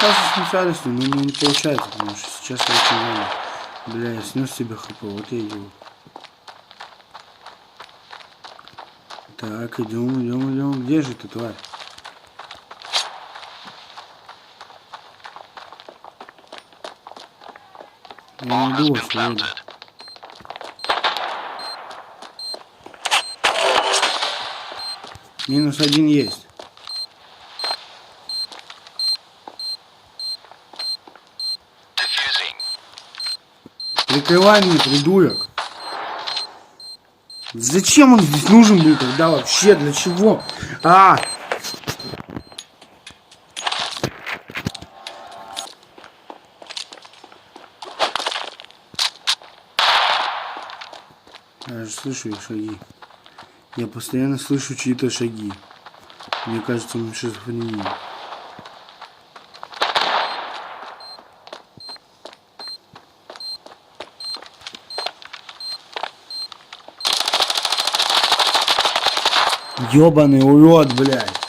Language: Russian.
пытался специальностью, но не получается, потому что сейчас я очень рано. Бля, я снес себе хп, вот я идиот. Так, идем. Где же ты, тварь? Я не иду, что -1 есть. Прикрывай меня, придурок. Зачем он здесь нужен был тогда вообще? Для чего? Я же слышу их шаги. Я постоянно слышу чьи-то шаги. Мне кажется, он шизофрения. Ёбаный урод, блядь.